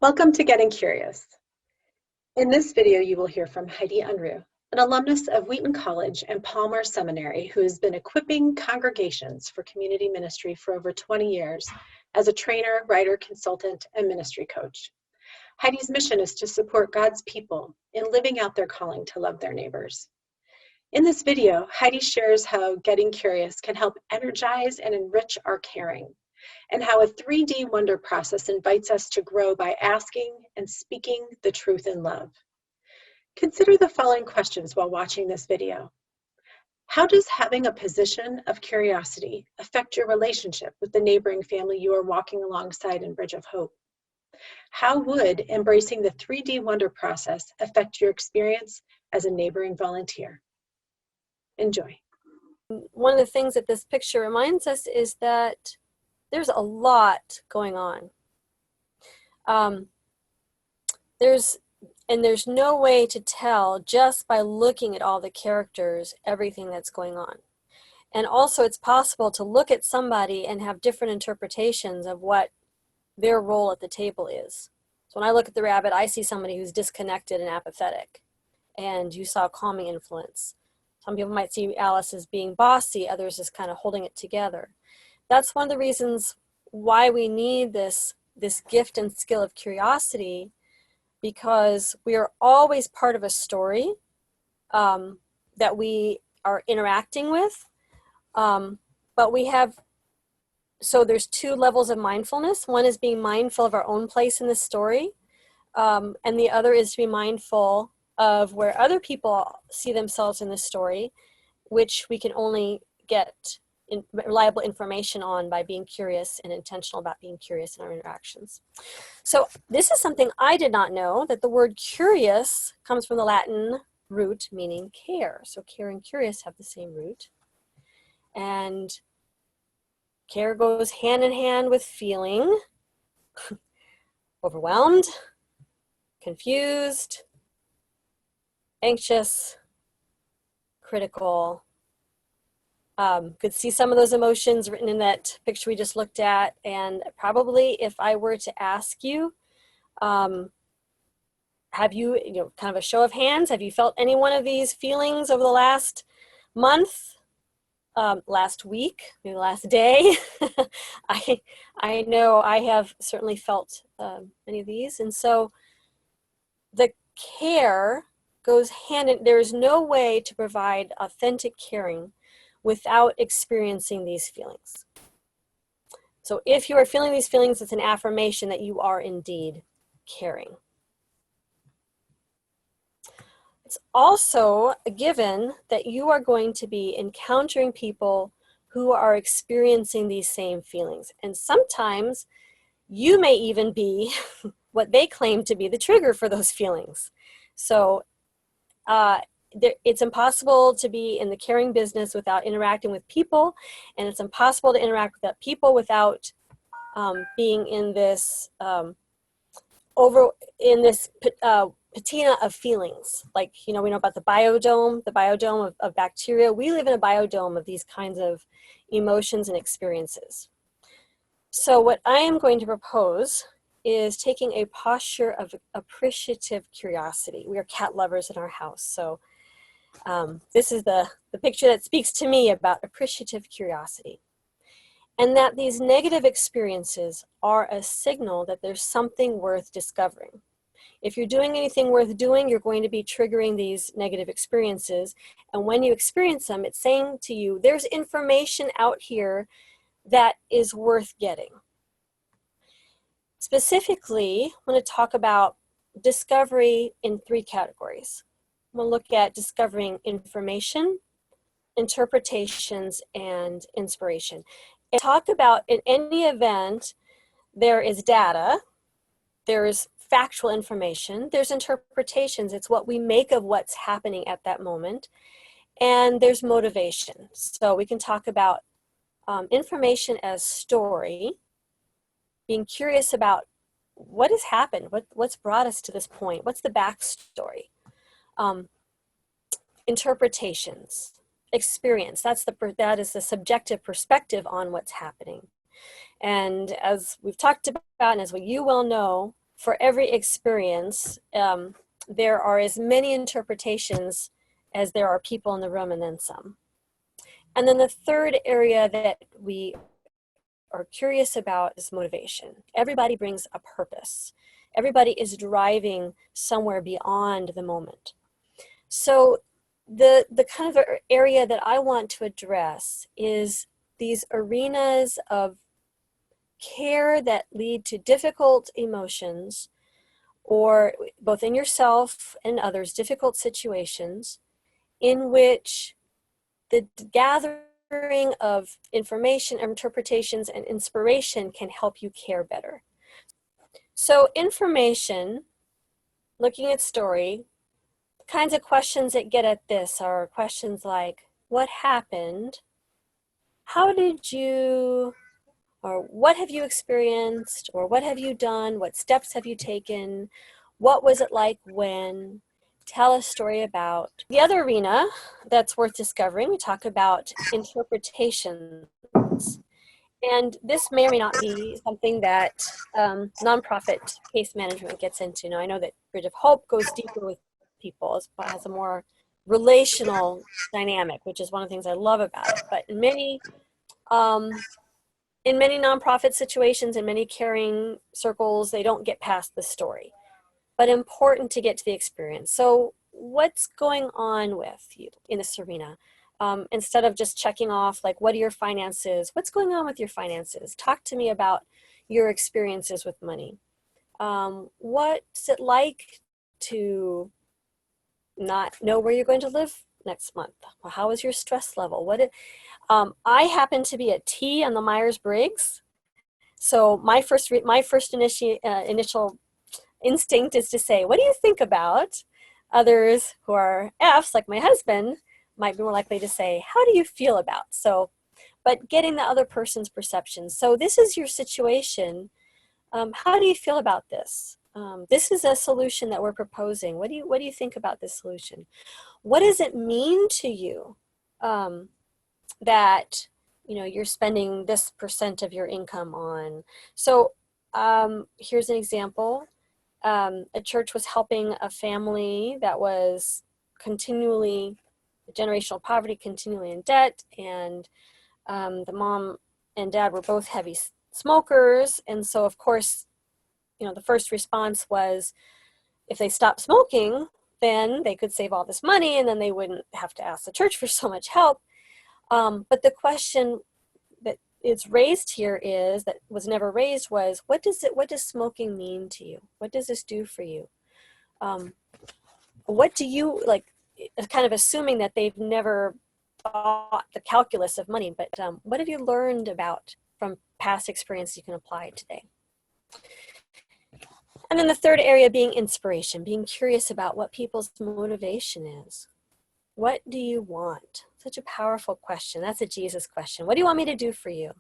Welcome to Getting Curious. In this video, you will hear from Heidi Unruh, an alumnus of Wheaton College and Palmer Seminary who has been equipping congregations for community ministry for over 20 years as a trainer, writer, consultant, and ministry coach. Heidi's mission is to support God's people in living out their calling to love their neighbors. In this video, Heidi shares how Getting Curious can help energize and enrich our caring, and how a 3D wonder process invites us to grow by asking and speaking the truth in love. Consider the following questions while watching this video. How does having a position of curiosity affect your relationship with the neighboring family you are walking alongside in Bridge of Hope? How would embracing the 3D wonder process affect your experience as a neighboring volunteer? Enjoy. One of the things that this picture reminds us is that there's a lot going on. There's no way to tell just by looking at all the characters everything that's going on. And also it's possible to look at somebody and have different interpretations of what their role at the table is. So when I look at the rabbit, I see somebody who's disconnected and apathetic, and you saw calming influence. Some people might see Alice as being bossy, others as kind of holding it together. That's one of the reasons why we need this gift and skill of curiosity, because we are always part of a story that we are interacting with. So there's two levels of mindfulness. One is being mindful of our own place in the story, and the other is to be mindful of where other people see themselves in the story, which we can only get reliable information on by being curious and intentional about being curious in our interactions. So this is something I did not know, that the word curious comes from the Latin root meaning care. So care and curious have the same root. And care goes hand in hand with feeling overwhelmed, confused, anxious, critical. Could see some of those emotions written in that picture we just looked at. And probably if I were to ask you, have you, kind of a show of hands, have you felt any one of these feelings over the last month, last week, maybe last day? I know I have certainly felt many of these. And so the care goes hand in, there is no way to provide authentic caring without experiencing these feelings. So if you are feeling these feelings, it's an affirmation that you are indeed caring. It's also a given that you are going to be encountering people who are experiencing these same feelings. And sometimes you may even be what they claim to be the trigger for those feelings. So it's impossible to be in the caring business without interacting with people, and it's impossible to interact with people without being in this patina of feelings. Like, we know about the biodome of bacteria. We live in a biodome of these kinds of emotions and experiences. So what I am going to propose is taking a posture of appreciative curiosity. We are cat lovers in our house, so this is the picture that speaks to me about appreciative curiosity. And that these negative experiences are a signal that there's something worth discovering. If you're doing anything worth doing, you're going to be triggering these negative experiences. And when you experience them, it's saying to you, there's information out here that is worth getting. Specifically, I want to talk about discovery in three categories. We'll look at discovering information, interpretations, and inspiration. And talk about, in any event, there is data, there is factual information, there's interpretations, it's what we make of what's happening at that moment, and there's motivation. So we can talk about information as story, being curious about what has happened, what's brought us to this point, what's the backstory. Interpretations, experience, that is the subjective perspective on what's happening. And as we've talked about, and as you well know, for every experience, there are as many interpretations as there are people in the room, and then some. And then the third area that we are curious about is motivation. Everybody brings a purpose. Everybody is driving somewhere beyond the moment. So the kind of area that I want to address is these arenas of care that lead to difficult emotions, or both in yourself and others, difficult situations in which the gathering of information, interpretations, and inspiration can help you care better. So information, looking at story, kinds of questions that get at this are questions like, what happened? How did you, or what have you experienced? Or what have you done? What steps have you taken? What was it like when? Tell a story about. The other arena that's worth discovering, we talk about interpretations. And this may or may not be something that nonprofit case management gets into. Now, I know that Bridge of Hope goes deeper with people, it has a more relational dynamic, which is one of the things I love about it. But um, in many nonprofit situations, in many caring circles, they don't get past the story, but important to get to the experience. So what's going on with you in this arena? Instead of just checking off, like, what are your finances? What's going on with your finances? Talk to me about your experiences with money. What's it like to not know where you're going to live next month? How is your stress level? I happen to be a T on the Myers-Briggs. So my first initial instinct is to say, what do you think about? Others who are Fs, like my husband, might be more likely to say, how do you feel about? So, but getting the other person's perception. So this is your situation. How do you feel about this? This is a solution that we're proposing. What do you think about this solution? What does it mean to you that you're spending this % of your income on? So here's an example. A church was helping a family that was continually generational poverty, continually in debt, and the mom and dad were both heavy smokers. And so, of course, the first response was, if they stopped smoking, then they could save all this money, and then they wouldn't have to ask the church for so much help. But the question that is raised here is, that was never raised, was, what does smoking mean to you? What does this do for you? What do you like? Kind of assuming that they've never thought the calculus of money, but what have you learned about from past experience you can apply today? And then the third area being inspiration, being curious about what people's motivation is. What do you want? Such a powerful question. That's a Jesus question. What do you want me to do for you?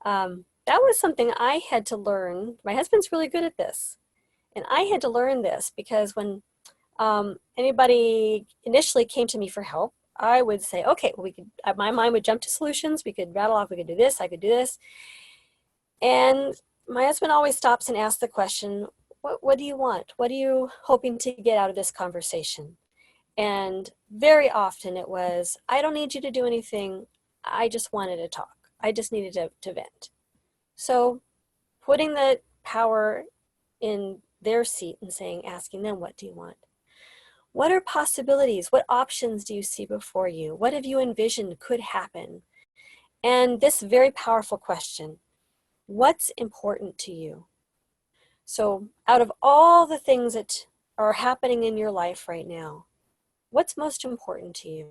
That was something I had to learn. My husband's really good at this. And I had to learn this because when anybody initially came to me for help, I would say, okay, well, my mind would jump to solutions. We could rattle off, we could do this, I could do this. And my husband always stops and asks the question, what do you want? What are you hoping to get out of this conversation? And very often it was, I don't need you to do anything. I just wanted to talk. I just needed to vent. So putting the power in their seat and asking them, what do you want? What are possibilities? What options do you see before you? What have you envisioned could happen? And this very powerful question, what's important to you? So out of all the things that are happening in your life right now, what's most important to you?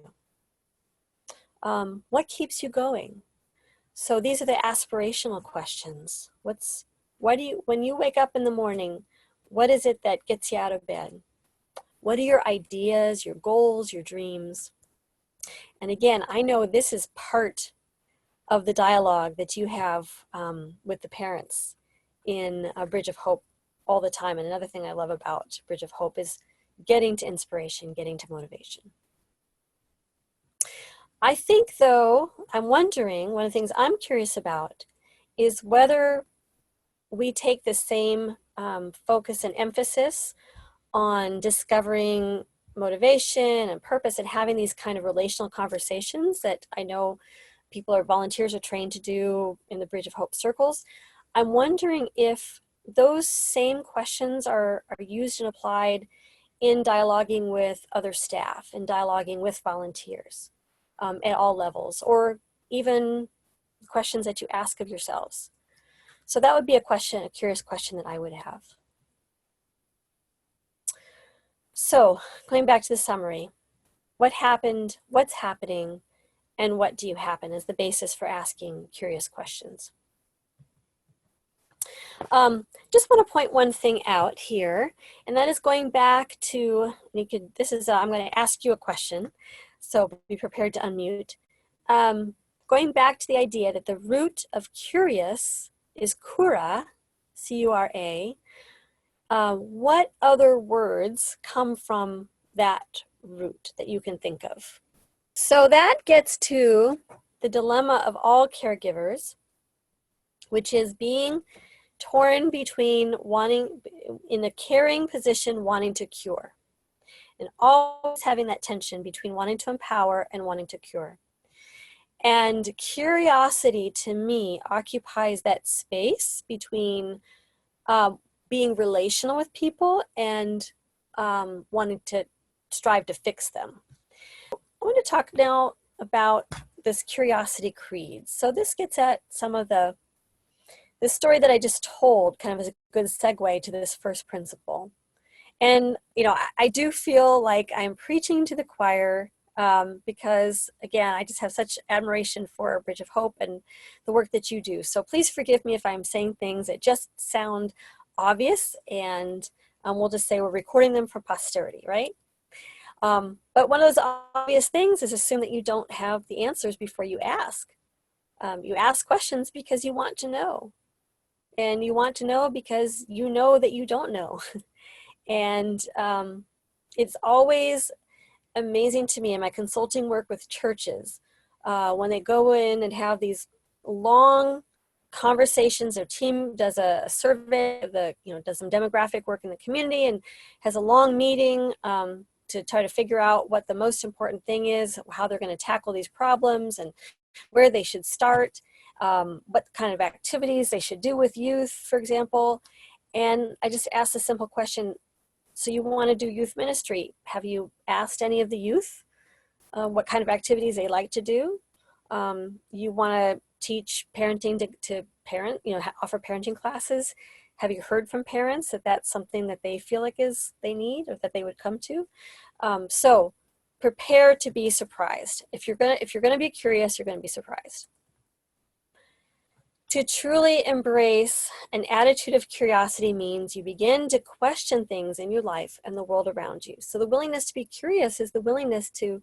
What keeps you going? So these are the aspirational questions. When you wake up in the morning, what is it that gets you out of bed? What are your ideas, your goals, your dreams? And again, I know this is part of the dialogue that you have with the parents in Bridge of Hope all the time. And another thing I love about Bridge of Hope is getting to inspiration, getting to motivation. I think, though, I'm wondering, one of the things I'm curious about is whether we take the same focus and emphasis on discovering motivation and purpose and having these kind of relational conversations that I know people or volunteers are trained to do in the Bridge of Hope circles. I'm wondering if those same questions are used and applied in dialoguing with other staff and dialoguing with volunteers at all levels, or even questions that you ask of yourselves. So that would be a curious question that I would have. So going back to the summary, what happened, what's happening, and what do you happen is the basis for asking curious questions. Just want to point one thing out here, and that is going back to, I'm going to ask you a question, so be prepared to unmute. Going back to the idea that the root of curious is kura, C-U-R-A, what other words come from that root that you can think of? So that gets to the dilemma of all caregivers, which is being torn between wanting, in a caring position, wanting to cure, and always having that tension between wanting to empower and wanting to cure. And curiosity, to me, occupies that space between being relational with people and wanting to strive to fix them. I want to talk now about this curiosity creed. So this gets at some of the story that I just told, kind of as a good segue to this first principle. And, I do feel like I'm preaching to the choir because, again, I just have such admiration for Bridge of Hope and the work that you do. So please forgive me if I'm saying things that just sound obvious, and we'll just say we're recording them for posterity, right? But one of those obvious things is assume that you don't have the answers before you ask. You ask questions because you want to know. And you want to know because you know that you don't know. And it's always amazing to me in my consulting work with churches when they go in and have these long conversations. Their team does a survey, does some demographic work in the community and has a long meeting to try to figure out what the most important thing is, how they're going to tackle these problems and where they should start, what kind of activities they should do with youth, for example. And I just asked a simple question. So you want to do youth ministry. Have you asked any of the youth what kind of activities they like to do? You want to teach parenting to parent, offer parenting classes. Have you heard from parents that that's something that they feel like they need or that they would come to? So prepare to be surprised. If you're gonna be curious, you're gonna be surprised. To truly embrace an attitude of curiosity means you begin to question things in your life and the world around you. So the willingness to be curious is the willingness to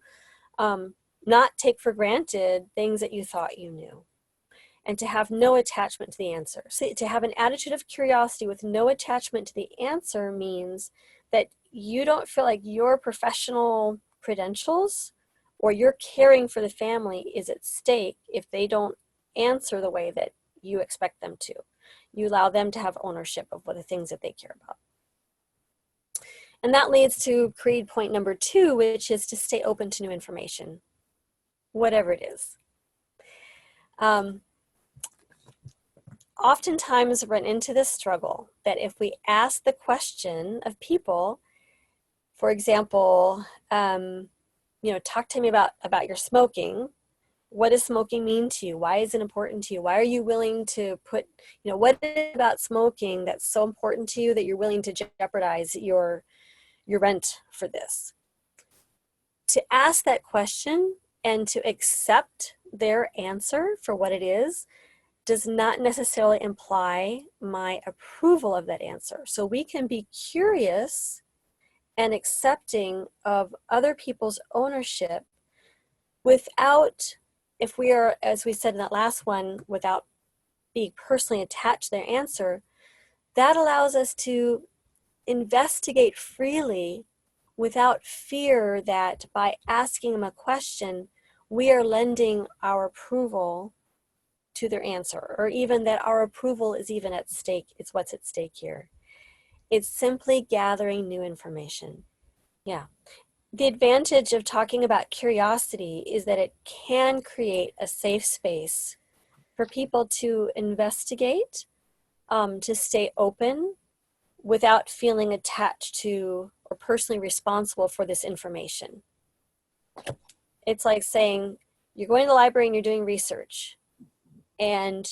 not take for granted things that you thought you knew, and to have no attachment to the answer. So to have an attitude of curiosity with no attachment to the answer means that you don't feel like your professional credentials or your caring for the family is at stake if they don't answer the way that you expect them to. You allow them to have ownership of what the things that they care about. And that leads to creed point number 2, which is to stay open to new information, whatever it is. Oftentimes run into this struggle that if we ask the question of people, for example, talk to me about your smoking. What does smoking mean to you? Why is it important to you? Why are you willing to put, what is it about smoking that's so important to you that you're willing to jeopardize your rent for this? To ask that question and to accept their answer for what it is does not necessarily imply my approval of that answer. So we can be curious and accepting of other people's ownership without, if we are, as we said in that last one, without being personally attached to their answer, that allows us to investigate freely without fear that by asking them a question, we are lending our approval to their answer, or even that our approval is even at stake. It's what's at stake here. It's simply gathering new information. Yeah. The advantage of talking about curiosity is that it can create a safe space for people to investigate, to stay open without feeling attached to or personally responsible for this information. It's like saying you're going to the library and you're doing research, and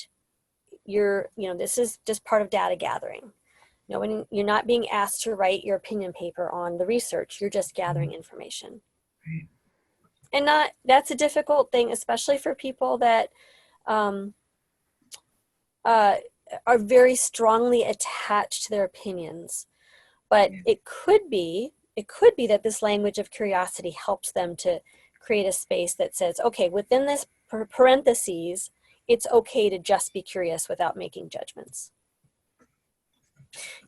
this is just part of data gathering. When you're not being asked to write your opinion paper on the research, you're just gathering information. Right. And that's a difficult thing, especially for people that are very strongly attached to their opinions. But it could be that this language of curiosity helps them to create a space that says, okay, within this parentheses, it's okay to just be curious without making judgments.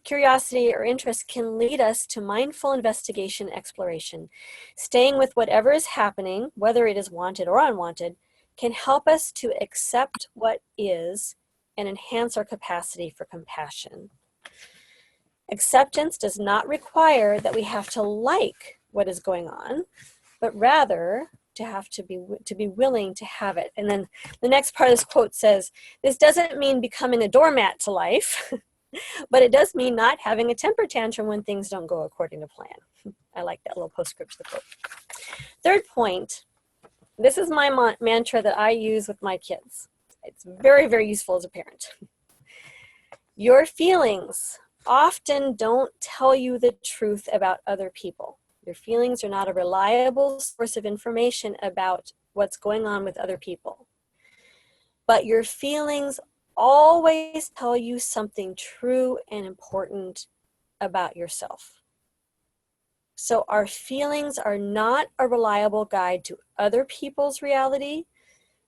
Curiosity or interest can lead us to mindful investigation and exploration. Staying with whatever is happening, whether it is wanted or unwanted, can help us to accept what is and enhance our capacity for compassion. Acceptance does not require that we have to like what is going on, but rather to be willing to have it. And then the next part of this quote says, this doesn't mean becoming a doormat to life, but it does mean not having a temper tantrum when things don't go according to plan. I like that little postscript to the quote. Third point, this is my mantra that I use with my kids. It's very, very useful as a parent. Your feelings often don't tell you the truth about other people. Your feelings are not a reliable source of information about what's going on with other people. But your feelings always tell you something true and important about yourself. So our feelings are not a reliable guide to other people's reality.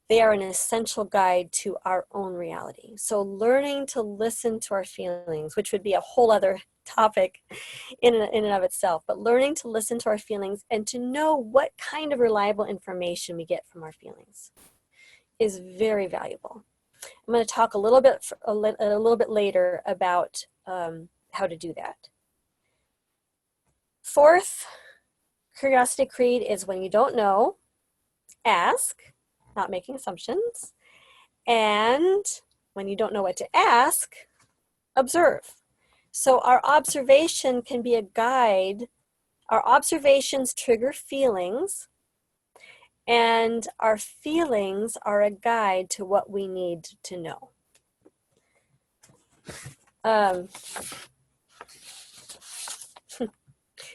They are an essential guide to our own reality. So learning to listen to our feelings, which would be a whole other topic in and of itself, but learning to listen to our feelings and to know what kind of reliable information we get from our feelings is very valuable. I'm going to talk a little bit later about how to do that. Fourth, curiosity creed is when you don't know, ask, not making assumptions. And when you don't know what to ask, observe. So our observation can be a guide. Our observations trigger feelings, and our feelings are a guide to what we need to know.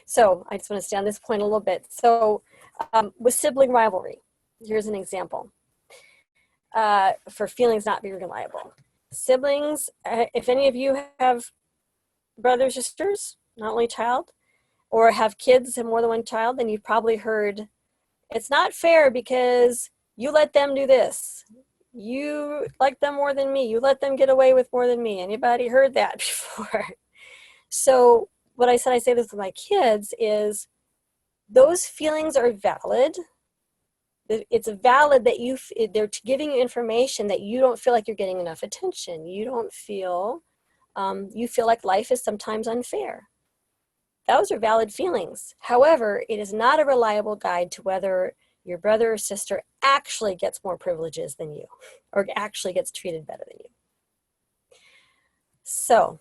So I just want to stay on this point a little bit. So with sibling rivalry, here's an example for feelings not being reliable. Siblings, if any of you have brothers or sisters, not only child, or have kids and more than one child, then you've probably heard, it's not fair because you let them do this. You like them more than me. You let them get away with more than me. Anybody heard that before? So what I say this with my kids is those feelings are valid. It's valid that they're giving you information that you don't feel like you're getting enough attention. You don't feel, you feel like life is sometimes unfair. Those are valid feelings. However, it is not a reliable guide to whether your brother or sister actually gets more privileges than you or actually gets treated better than you. So,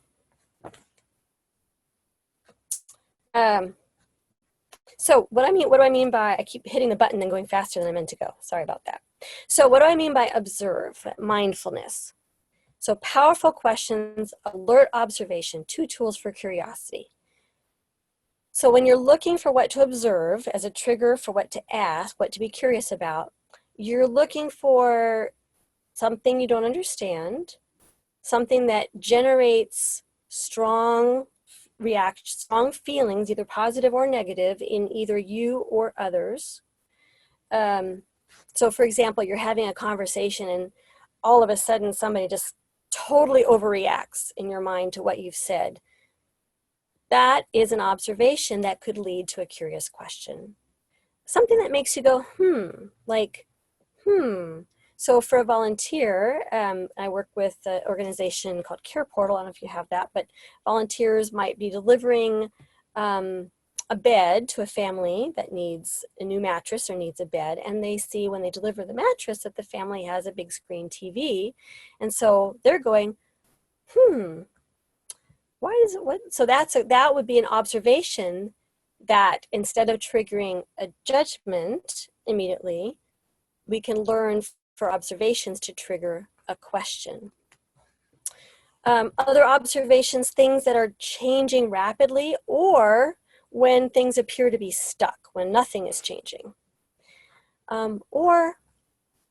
what do I mean by, I keep hitting the button and going faster than I meant to go. Sorry about that. So what do I mean by observe, mindfulness? So powerful questions, alert observation, 2 tools for curiosity. So when you're looking for what to observe as a trigger for what to ask, what to be curious about, you're looking for something you don't understand, something that generates strong feelings, either positive or negative, in either you or others. So for example, you're having a conversation and all of a sudden somebody just totally overreacts in your mind to what you've said. That is an observation that could lead to a curious question. Something that makes you go, So for a volunteer, I work with an organization called Care Portal. I don't know if you have that, but volunteers might be delivering a bed to a family that needs a new mattress or needs a bed, and they see when they deliver the mattress that the family has a big screen TV, and so they're going, why is it what? So that would be an observation that instead of triggering a judgment immediately, we can learn for observations to trigger a question. Other observations, things that are changing rapidly, or when things appear to be stuck, when nothing is changing. Or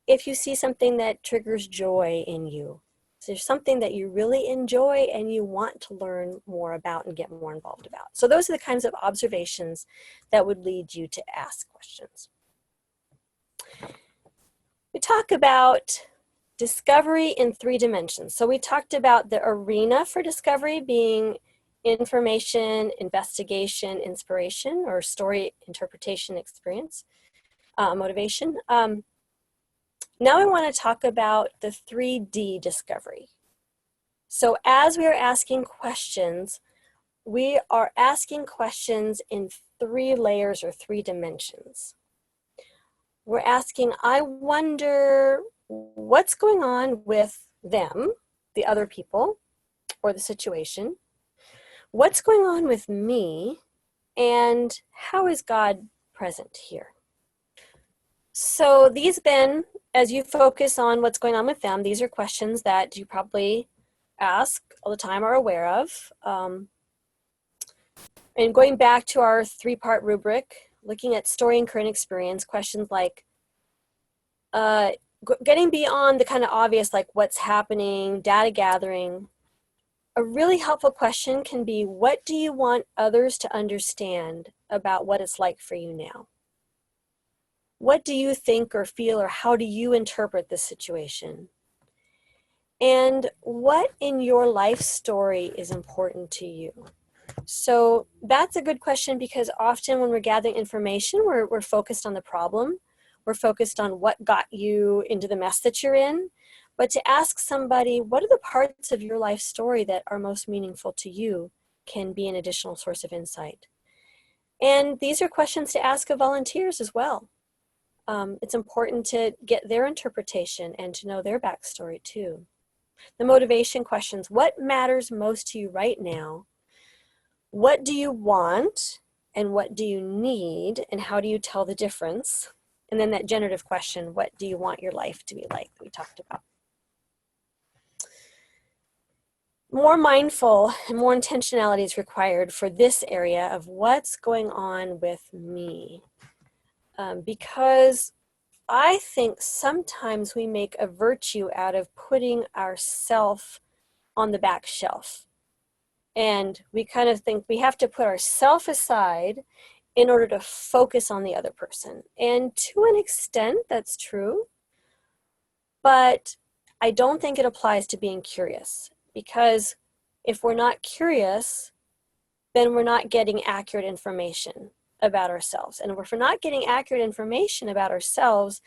if you see something that triggers joy in you. So there's something that you really enjoy and you want to learn more about and get more involved about. So those are the kinds of observations that would lead you to ask questions. We talk about discovery in 3 dimensions. So we talked about the arena for discovery being information, investigation, inspiration, or story, interpretation, experience, motivation. Now I want to talk about the 3D discovery. So as we are asking questions, we are asking questions in 3 layers or 3 dimensions. We're asking, I wonder what's going on with them, the other people, or the situation. What's going on with me, and how is God present here? So these then, as you focus on what's going on with them, these are questions that you probably ask all the time or are aware of. And going back to our 3-part rubric, looking at story and current experience, questions like getting beyond the kind of obvious, like what's happening, data gathering. A really helpful question can be, what do you want others to understand about what it's like for you now? What do you think or feel, or how do you interpret this situation? And what in your life story is important to you? So that's a good question, because often when we're gathering information, we're focused on the problem. We're focused on what got you into the mess that you're in. But to ask somebody, what are the parts of your life story that are most meaningful to you, can be an additional source of insight. And these are questions to ask of volunteers as well. It's important to get their interpretation and to know their backstory too. The motivation questions, what matters most to you right now? What do you want, and what do you need, and how do you tell the difference? And then that generative question, what do you want your life to be like, that we talked about. More mindful and more intentionality is required for this area of what's going on with me. Because I think sometimes we make a virtue out of putting ourself on the back shelf. And we kind of think we have to put ourself aside in order to focus on the other person. And to an extent, that's true. But I don't think it applies to being curious, because if we're not curious, then we're not getting accurate information about ourselves. And if we're not getting accurate information about ourselves,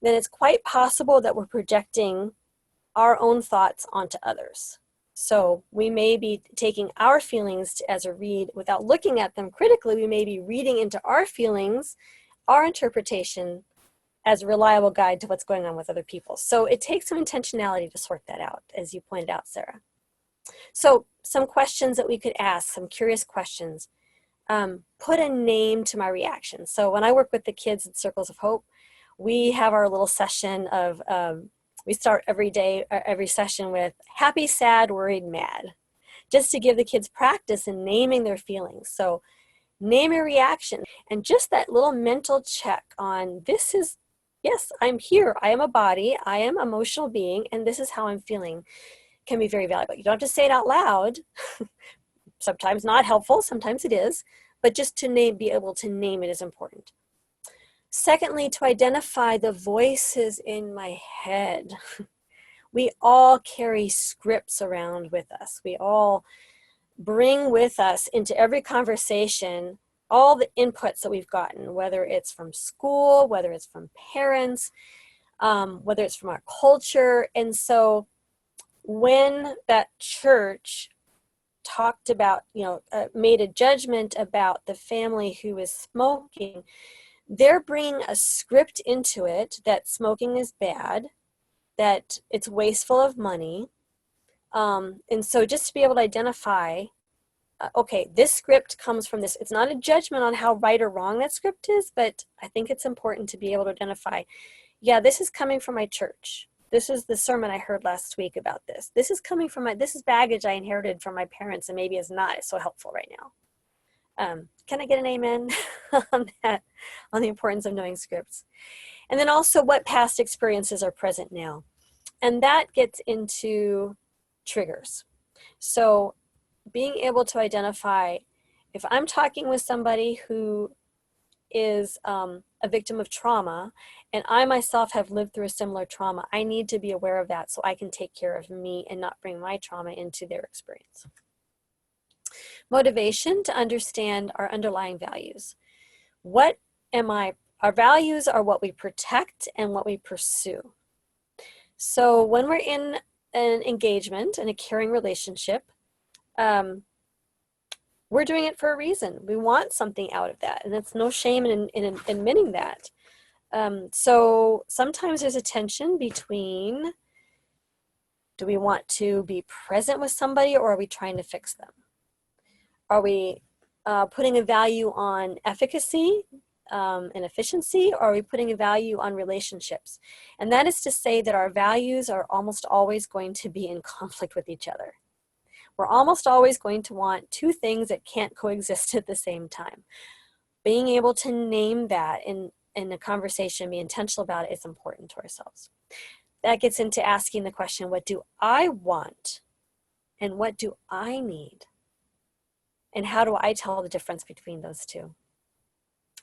then it's quite possible that we're projecting our own thoughts onto others. So we may be taking our feelings as a read without looking at them critically. We may be reading into our feelings, our interpretation, as a reliable guide to what's going on with other people. So it takes some intentionality to sort that out, as you pointed out, Sarah. So some questions that we could ask, some curious questions. Put a name to my reaction. So when I work with the kids at Circles of Hope, we have our little session of, we start every day, every session with happy, sad, worried, mad, just to give the kids practice in naming their feelings. So name your reaction, and just that little mental check on, this is, yes, I'm here, I am a body, I am an emotional being, and this is how I'm feeling, can be very valuable. You don't have to say it out loud. Sometimes not helpful, sometimes it is, but just to be able to name it is important. Secondly, to identify the voices in my head. We all carry scripts around with us. We all bring with us into every conversation all the inputs that we've gotten, whether it's from school, whether it's from parents, whether it's from our culture. And so when that church talked about, made a judgment about the family who is smoking, they're bringing a script into it that smoking is bad, that it's wasteful of money. And so just to be able to identify, okay, this script comes from this. It's not a judgment on how right or wrong that script is, but I think it's important to be able to identify, yeah, this is coming from my church. This is the sermon I heard last week about this. This is coming from this is baggage I inherited from my parents, and maybe it's not so helpful right now. Can I get an amen on that, on the importance of knowing scripts? And then also what past experiences are present now. And that gets into triggers. So being able to identify, if I'm talking with somebody who is a victim of trauma, and I myself have lived through a similar trauma, I need to be aware of that so I can take care of me and not bring my trauma into their experience. Motivation, to understand our underlying values. Our values are what we protect and what we pursue. So when we're in an engagement, in a caring relationship, we're doing it for a reason. We want something out of that, and it's no shame in admitting that. So sometimes there's a tension between, do we want to be present with somebody, or are we trying to fix them? Are we putting a value on efficacy and efficiency, or are we putting a value on relationships? And that is to say that our values are almost always going to be in conflict with each other. We're almost always going to want two things that can't coexist at the same time. Being able to name that in a conversation, be intentional about it, is important to ourselves. That gets into asking the question, what do I want? And what do I need? And how do I tell the difference between those two?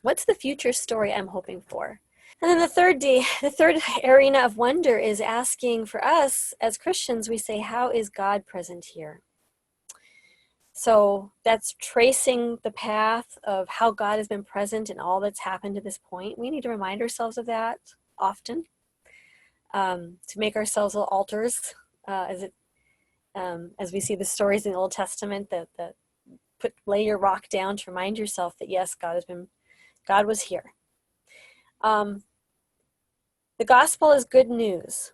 What's the future story I'm hoping for? And then the third arena of wonder is asking, for us as Christians, we say, how is God present here? So that's tracing the path of how God has been present in all that's happened to this point. We need to remind ourselves of that often, to make ourselves little altars, as we see the stories in the Old Testament that lay your rock down to remind yourself that yes, God was here. The gospel is good news.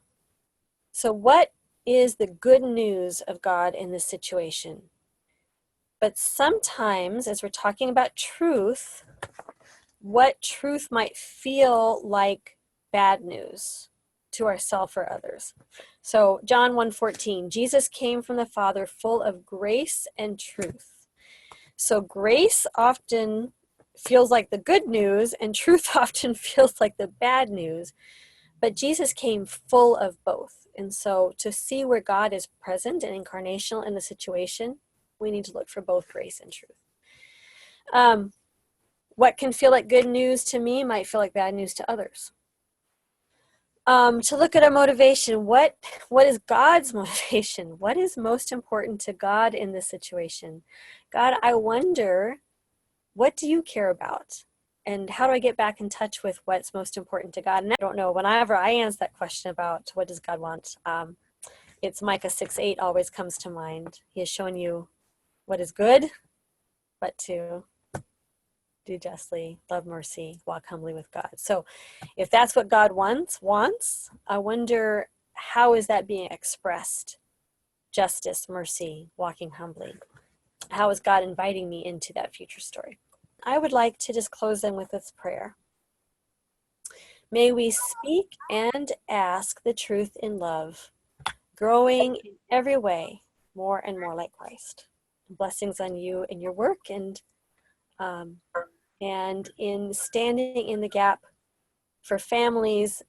So what is the good news of God in this situation? But sometimes, as we're talking about truth, what truth might feel like bad news to ourselves or others. So John 1:14, Jesus came from the Father full of grace and truth. So grace often feels like the good news, and truth often feels like the bad news. But Jesus came full of both. And so to see where God is present and incarnational in the situation, we need to look for both grace and truth. What can feel like good news to me might feel like bad news to others. To look at our motivation, what is God's motivation? What is most important to God in this situation? God, I wonder, what do you care about? And how do I get back in touch with what's most important to God? And I don't know, whenever I answer that question about what does God want, it's Micah 6:8 always comes to mind. He has shown you what is good, but to do justly, love mercy, walk humbly with God. So if that's what God wants, I wonder, how is that being expressed? Justice, mercy, walking humbly. How is God inviting me into that future story? I would like to just close in with this prayer. May we speak and ask the truth in love, growing in every way more and more like Christ. Blessings on you and your work, and in standing in the gap for families